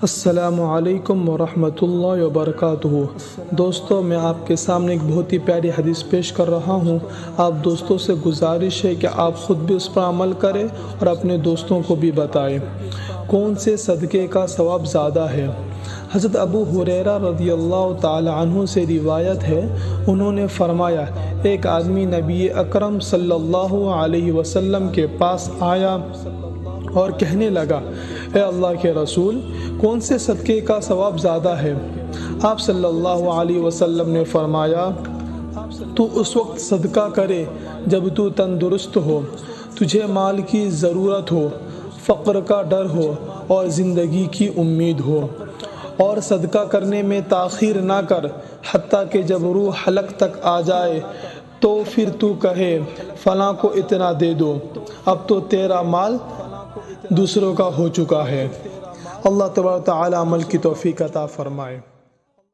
السلام علیکم ورحمۃ اللہ وبرکاتہ۔ دوستو، میں آپ کے سامنے ایک بہت ہی پیاری حدیث پیش کر رہا ہوں۔ آپ دوستوں سے گزارش ہے کہ آپ خود بھی اس پر عمل کریں اور اپنے دوستوں کو بھی بتائیں۔ کون سے صدقے کا ثواب زیادہ ہے؟ حضرت ابو ہریرہ رضی اللہ تعالی عنہ سے روایت ہے، انہوں نے فرمایا، ایک آدمی نبی اکرم صلی اللہ علیہ وسلم کے پاس آیا اور کہنے لگا، اے اللہ کے رسول، کون سے صدقے کا ثواب زیادہ ہے؟ آپ صلی اللہ علیہ وسلم نے فرمایا، تو اس وقت صدقہ کرے جب تو تندرست ہو، تجھے مال کی ضرورت ہو، فقر کا ڈر ہو اور زندگی کی امید ہو، اور صدقہ کرنے میں تاخیر نہ کر حتیٰ کہ جب روح حلق تک آ جائے تو پھر تو کہے، فلاں کو اتنا دے دو، اب تو تیرا مال دوسروں کا ہو چکا ہے۔ اللہ تبارک و تعالی عمل کی توفیق عطا فرمائے۔